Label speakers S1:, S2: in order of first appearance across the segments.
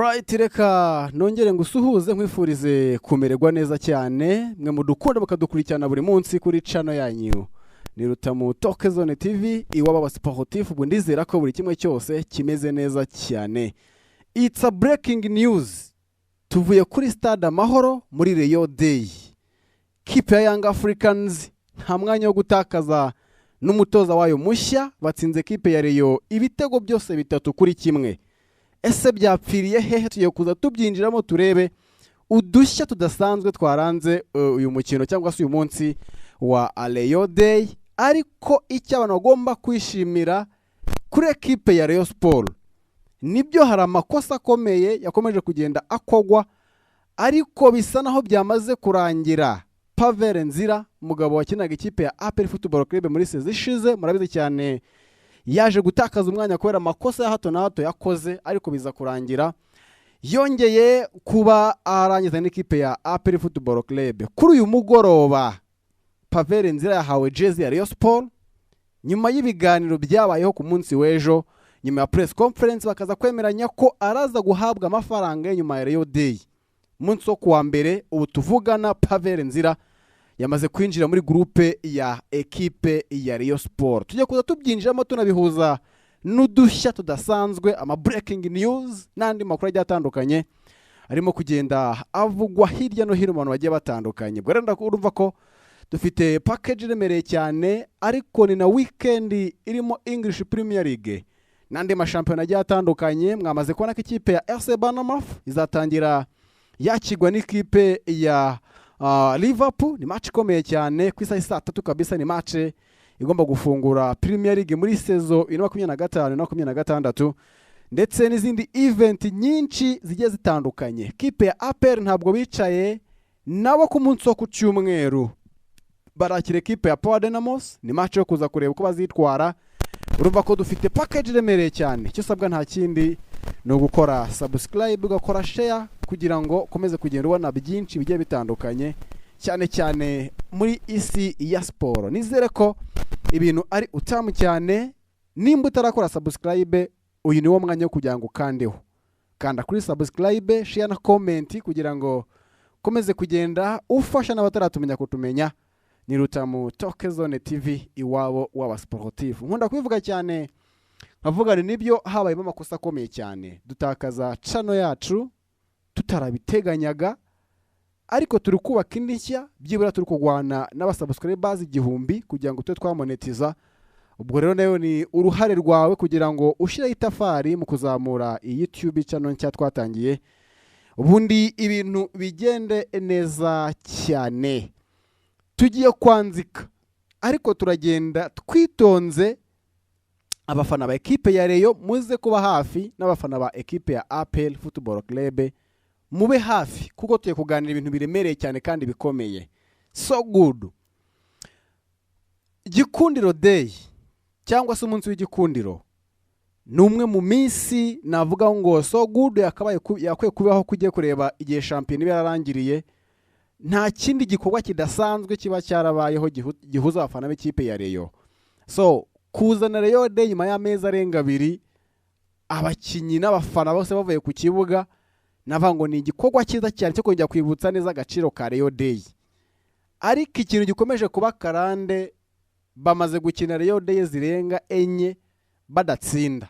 S1: Alright, reka nongere ngusuhuze nkwifurize kumererwa neza cyane mwe mudukunda mukadukurikirana buri munsi kuri channel yanyu ni Rutamu Talk Zone TV iwaba ba sportif ubwo ndizera ko buri kimwe cyose kimeze neza cyane. It's a breaking news. Tuvuye kuri Stade Amahoro muri Rio Day. Kipe ya Young Africans nta mwanya wo gutakaza n'umutoza wayo mushya batsinze kipe ya Rio ibitego byose bitatu kuri kimwe. Ese byapfiriye hehe? Tugiye kuza tubyinjiramo turebe udushya tudasanzwe twaranze uyu mukino cyangwa se uyu munsi wa Rio Day, ariko icyo abantu bagomba kwishimira kuri ekipe ya Rayon Sport nibyo hari amakosa akomeye yakomeje kugenda akogwa, ariko bisa naho byamaze kurangira. Pavel Nzira, umugabo wakinaga ikipe ya APR Football Club muri sezi ishize, murabizi cyane yaje gutakaza umwanya kubera amakosa ya hato na hato yakoze, ariko biza kurangira yongeye kuba arangiza n'ikipe ya APR Football Club. Kuri uyu mugoroba Pavel Nzira yahawe jezi ya Rayon Sport nyuma y'ibiganiro byabayeho ku munsi w'ejo. Nyuma ya press conference bakaza kwemeranya ko araza guhabwa amafaranga nyuma ya Rio Day. Munsi wo kuwa mbere ubu tuvugana Pavel Nzira yamaze kwinjira muri groupe ya ekipe ya Rayon Sport. Tujye kuza tubyinjiramo tunabihuza n'udushya tudasanzwe, ama breaking news n'andi makuru agiye atandukanye arimo kugenda avugwa hirya no hino mu bantu bagiye batandukanye. Bwo rero urumva ko dufite package iremereye cyane, ariko ni na weekend irimo English Premier League n'andi mashampiyona agiye atandukanye. Mwamaze kubona ko ikipe ya RC Banamaf izatangira yakigwa n'ikipe ya Liverpool. Ni match ikomeye cyane ku isaha saa 3 kabisa. Ni match igomba gufungura Premier League muri sezo 2025-2026, ndetse n'izindi event nyinshi zigiye zitandukanye. Kipe ya APR ntabwo bicaye nabo ku munsi wo ku cyumweru, barakire kipe ya Power Dynamos. Ni match yo kuza kureba uko bazitwara. Urumva ko dufite package remereye cyane. Icyo sabwa nta kindi no gukora subscribe, ugakora share kugira ngo ukomeze kugenda ubona byinshi bigiye bitandukanye cyane cyane muri isi ya sport. Nizere ko ibintu ari utamu cyane. Nimba utarakora subscribe, uyu ni wo mwanya wo kugira ngo ukandeho. Kanda kuri subscribe, share na comment kugira ngo ukomeze kugenda ufasha n'abataratumenya kutumenya. Ni Rutamu Talk Zone TV iwabo w'aba sportif. Nkunda kubivuga cyane, nkavuga nibyo habayemo amakosa akomeye cyane. Dutakaza channel yacu tutarabiteganyaga, ariko turi kubaka indishya, byibura turi kugwana n'abasubscribers 1000 kugira ngo twe twamonetiza. Ubwo rero nayo ni uruhare rwawe kugira ngo ushire itafari mu kuzamura iyi YouTube channel nshya twatangiye, ubundi ibintu bigende neza cyane. Tugiye kwanzika, ariko turagenda twitonze. Abafana ba ekipe ya Rayon muze kuba hafi, n'abafana ba ekipe ya APR Football Club mube hafi, kuko tugiye kuganira ibintu biremereye cyane kandi bikomeye. So good. Gikundiro Day cyangwa se umunsi w'igikundiro ni umwe mu minsi navuga ngo so good yakwaye kubaho kugiye kureba igihe champion ibe yararangiriye. Nta kindi gikorwa kidasanzwe kiba cyarabayeho gihuza abafana b'ikipe ya Rayon. So kuzana Rio Day nyuma y'amezi arenga 2, abakinyi n'abafana bose bavuye ku kibuga, navango ni igikorwa cyiza cyane cyo kongera kwibutsa neza agaciro ka Rio Day. Ariko ikintu gikomeje kuba karande, bamaze gukina Rio Day zirenga 4 badatsinda.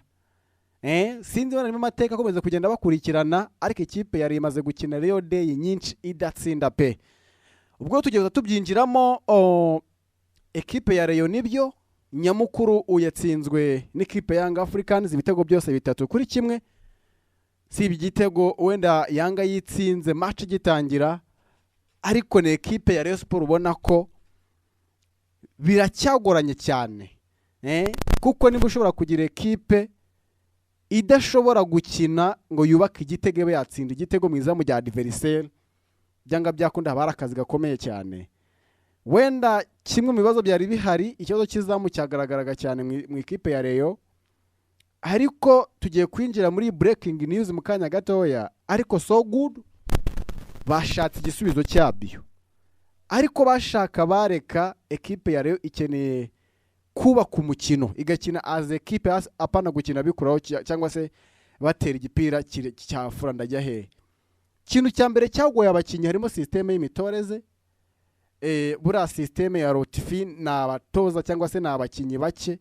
S1: Sinzi bana amateka akomeza kugenda bakurikirana, ariko ikipe yari imaze gukina Rio Day nyinshi idatsinda pe. Ubwo tugiye tubyinjiramo, ekipe ya Rayon nibyo nyamukuru uyatsinzwe n'ikipe Young Africans ibitego byose bitatu kuri kimwe. Si igitego wenda Yanga yitsinze match gitangira, ariko ne ekipe ya Rayon Sport ubona ko biracyagoranye cyane. Kuko niba ushobora kugira ekipe idashobora gukina ngo yubake igitego be yatsinda igitego mu izamu rya adversaire, byanga byakunda habara akazi gakomeye cyane. Wenda kimwe mu bibazo byari bihari, ikibazo kizamu cyagaragaraga cyane mu ikipe ya Rayon, ariko tugiye kwinjira muri breaking news mu kanya gatoya. Ariko so good bashatse igisubizo cyabyo, ariko bashaka bareka ekipe ya Rayon ikeneye kuba ku mukino igakina as ekipe apana gukina bikuraho cyangwa se batera igipira cyafura ndajya hehe. Ikintu cya mbere cyagoye abakinnyi harimo systeme y'imitoreze. Buriya systeme ya rotifi ni abatoza cyangwa se ni abakinnyi bake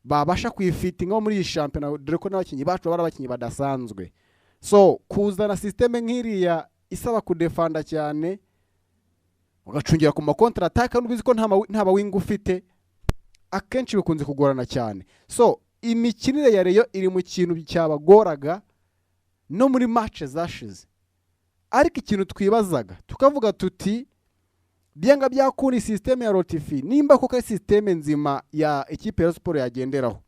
S1: babasha kwifitinga muri iyi shampiyona, dore ko n'abakinnyi bacu bari abakinnyi badasanzwe. So kuzana systeme nk'iriya isaba kudefanda cyane, ugacungira ku makontra attack n'ubizi ko nta bawinga ufite, akenshi bikunze kugorana cyane. So imikinire ya Rayon iri mu kintu cyabagoraga no muri match zashize. Ariko ikintu twibazaga tukavuga tuti byanga byakuri systeme ya rotifi nimba koko ari systeme nzima ya equipe ya Sport yagenderaho,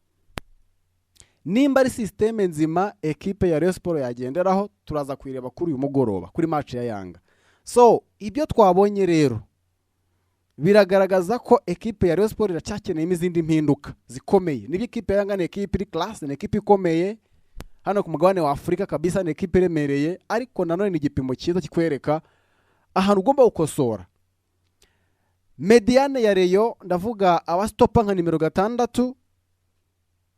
S1: nimba ari systeme nzima equipe ya Rayon Sport yagenderaho, turaza kwireba kuri uyu mugoroba kuri match ya Yanga. So ibyo twabonye rero biragaragaza ko equipe ya Rayon Sport iracyakeneye izindi mpinduka zikomeye. Niba equipe ya Yanga ni equipe iri class, ni equipe ikomeye hano ku mugabane wa Afrika kabisa, ni equipe iremereye, ariko nanone ni igipimo cyiza kikwereka ahantu ugomba gukosora. Mediane ya Rayon, ndavuga abastopa nka nimero 6,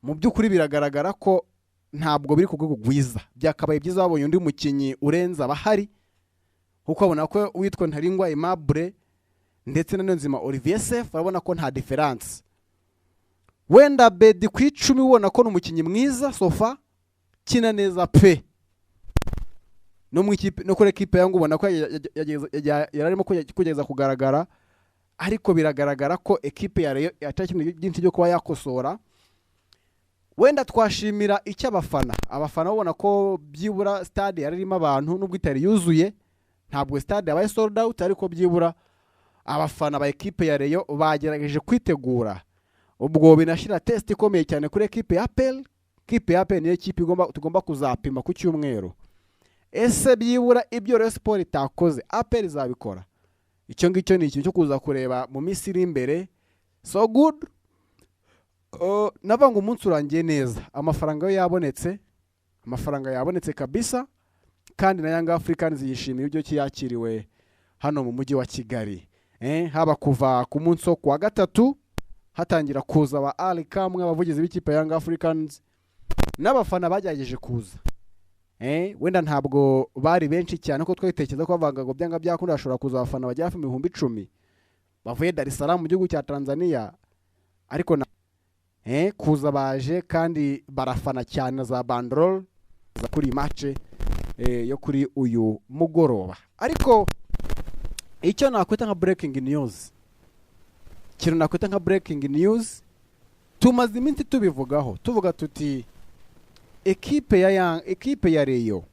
S1: mu by'ukuri biragaragara ko ntabwo biri ku rwego rwiza. Byakabaye byiza babonye undi mukinyi urenza abahari, kuko abona ko witwa Ntaringwa Aimable ndetse na Niyonzima Olivier Seff barabona ko nta difference. Wenda Bedi ku 10 ubona ko n'umukinyi mwiza sofa kina neza pe, no mu ikipe no kuri equipe yangu ubona ko yararimo kugeza kugaragara, ariko biragaragara ko equipe ya Rayon yatakinye byinshi byo kuba yakosora. Wenda twashimira icyo abafana babona ko byibura stade yararimo abantu nubwo itari yuzuye, ntabwo stade yabaye sold out, ariko byibura abafana ba equipe ya Rayon bagerageje kwitegura. Ubwo binashira test ikomeye cyane kuri equipe ya APR. Equipe ya APR ni equipe tugomba kuzapima ku cyumweru. Ese byibura ibyo Rayon Sport itakoze APR izabikora? Icyo ngicyo ni ikintu cyo kuza kureba mu minsi iri imbere. So good. Nabanga umunsi urangiye neza, amafaranga yabonetse kabisa, kandi na Young Africans yishimiye ibyo cyakiriwe hano mu mujyi wa Kigali. Haba kuva ku munsi wo kuwa gatatu hatangira kuza ba Ali Kamwe, abavugizi b'ikipe ya Young Africans n'abafana bagerageje kuza. Wenda ntabwo bari benshi cyane ko twitekereza ko bavanga ngo byanga byakunda ashobora kuza abafana bagera hafi 10,000 bavuye Dar es Salaam mu gihugu cya Tanzania, ariko kuza baje kandi barafana cyane za bandrol za kuri match yo kuri uyu mugoroba. Ariko icyo nakwita nka breaking news, tumaze iminsi tubivugaho tuvuga tuti equipe ya Rayon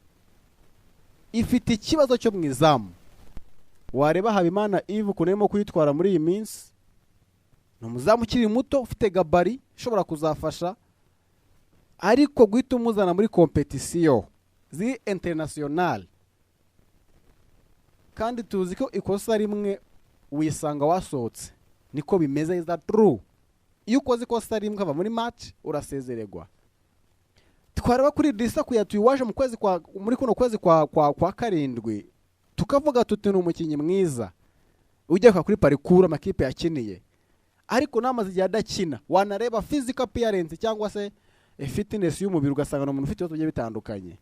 S1: ifite ikibazo cyo mwizamu. Wareba Habimana Yves kunemo kwitwara muri iyi minsi, no muzamu ukiri muto ufite gabari ushobora kuzafasha, ariko guhita umuzana muri competition zi international, kandi tuzi ko ikosa rimwe wisanga wasohotse. Niko bimeze, is that true? Iyo ukoze ikosa rimwe kava muri match urasezererwa. Twareba kuri Disa kuyatuwaje muri kuno kwezi kwa karindwi, tukavuga tuti ni umukinyi mwiza ujya kuri parcours amakipe yakiniye, ariko namaze igihe adakina. Wanareba physical appearance cyangwa se fitness y'umubiri ugasanga umuntu ufite ibibazo bitandukanye,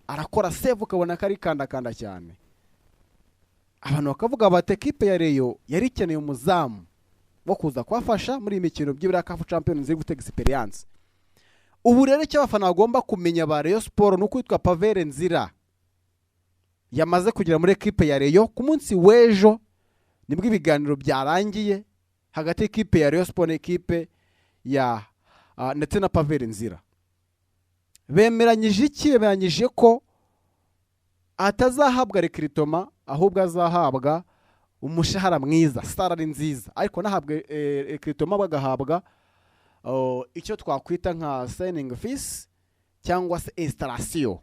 S1: arakora save ukabona kari kanda cyane. Abantu bakavuga bati equipe ya Rayon yari ikeneye umuzamu wo kuza kwafasha muri imikino by'ibira CAF Champions League gutega experience. Ubu rero icyo abafana bagomba kumenya ba Rayon Sport nuko yitwa Pavere Nzira yamaze kugera muri equipe ya Rayon. Ku munsi w'ejo nibwo ibiganiro byarangiye hagati equipe ya Rayon Sport equipe ya ndetse na Pavere Nzira. Bemeranyije ko atazahabwa recruitment, ahubwo azahabwa umushahara mwiza, salary nziza, ariko nahabwe recruitment bagahabwa icyo twakwita nka signing fees cyangwa se installation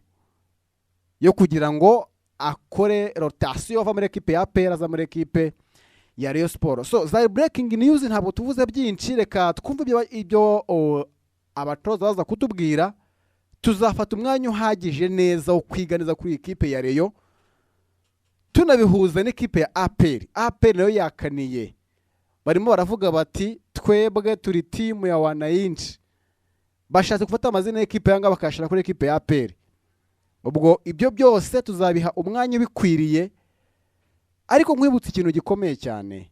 S1: yo kugira ngo akore rotation ava muri equipe ya APR aza muri equipe ya Rayon Sport. So za breaking news ntabwo tuvuze byinshi, reka twumve ibyo abatoza baza kutubwira. Tuzafata umwanya uhagije neza wo kwiga neza kuri equipe ya Rayon, tunabihuza n'equipe ya APR. APR nayo yakaniye, barimo baravuga bati twebwe turi team ya wananchi, bashatse gufata amazina y'ekipe yanga bakashira kuri ekipe ya APR. Ubwo ibyo byose tuzabiha umwanya ubikwiriye, ariko nkwibutsa ikintu gikomeye cyane.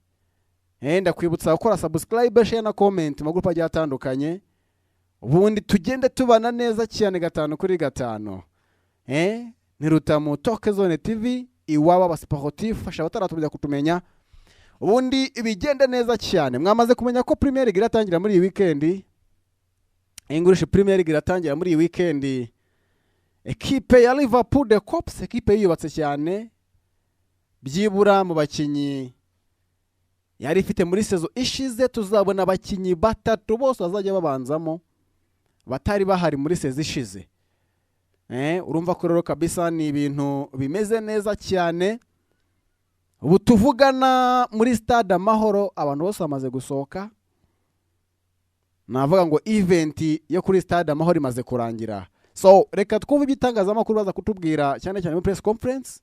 S1: Ndakwibutsa gukora subscribe, share na comment mu group agiye atandukanye, ubundi tugende tubana neza cyane 5 kuri 5. Ni Rutamu Talk Zone TV, iwaba abasportif, fasha bataratumenya kutumenya, ubundi ibigende neza cyane. Mwamaze kumenya ko Premier League iratangira muri iyi weekend. English Premier League iratangira muri iyi weekend. Ekipe ya Liverpool de Cops, ekipe yubatse cyane, byibura mu bakinyi yari ifite muri sezo ishize. Tuzabona abakinyi batatu bose bazajya babanzamo batari bahari muri sezo ishize. Urumva ko rero kabisa ni ibintu bimeze neza cyane. Ubu tuvugana muri Stade Amahoro abantu bose bamaze gusohoka. Navuga ngo event yo kuri Stade Amahoro imaze kurangira. So reka twumve ibitangazamakuru baza kutubwira cyane cyane muri press conference.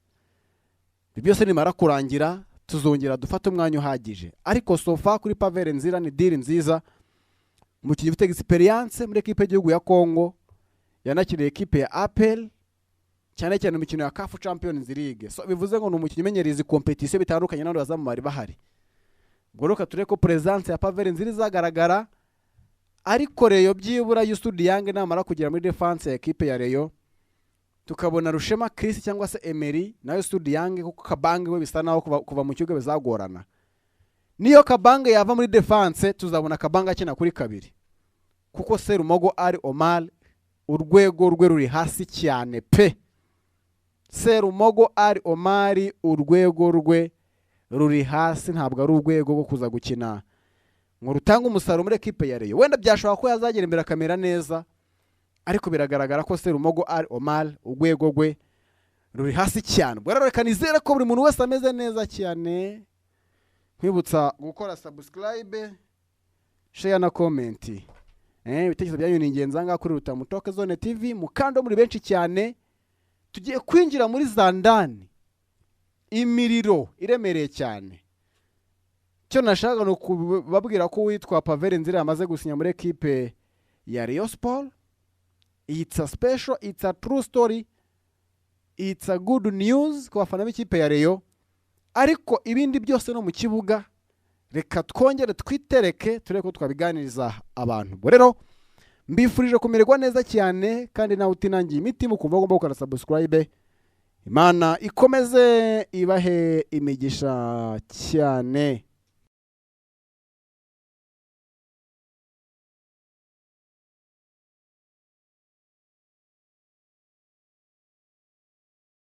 S1: Byose nimara kurangira tuzongera dufata umwanya uhagije. Ariko sofa kuri Pavel Nzira ni deal nziza. Umukinnyi ufite experience muri equipe y'igihugu ya Congo, yanakiriye equipe ya APR cyane cyane imikino ya CAF Champions League. So bivuze ngo ni umukinnyi umenyereza competition bitandukanye n'abandi bazamari bahari. Goroka tureko presence ya Pavel Nzira izagaragara, ariko Reyo byibura Yusudi Yange namara kugera muri defense ya equipe ya Reyo, tukabona Rushema Chris cyangwa se Emery na Yusudi Yange, kuko Kabange we bisa naho kuva mu kigo bizagorana. Niyo Kabange yava muri defense tuzabona Kabange akina kuri kabiri, kuko Serumogo ari Omar urwego rwe ruri hasi cyane pe. Serumogo ari Omar urwego rwe ruri hasi, ntabwo ari urwego rwo kuza gukina ngo rutanga umusaruro muri equipe ya Reyo. Wenda byashobora ko yazagera imbere kamera neza, ariko biragaragara ko Serumogo ari Omar urwego rwe ruri hasi cyane. Bwarareka nizera ko buri muntu wese ameze neza cyane. Kwibutsa gukora subscribe, share na comment. Ibitekerezo byanyu ni ingenzi anga kuri Rutamu Talk Zone TV. Mukando muri benshi cyane, tugiye kwinjira muri Zandani, imiriro iremereye cyane. Cyo nashaka no kubabwira ko witwa Pavel Nzira yamaze gusinya muri equipe ya Rayon Sport. It's a special, it's a true story, it's a good news ku bafana b'ikipe ya Rayon. Ariko ibindi byose no mu kibuga, reka twongere twitereke tureko twabiganiriza abantu. Rero mbifurije kumererwa neza cyane, kandi nawe utinangiye imitima ukumva ugomba gukora subscribe. Imana ikomeze ibahe imigisha cyane.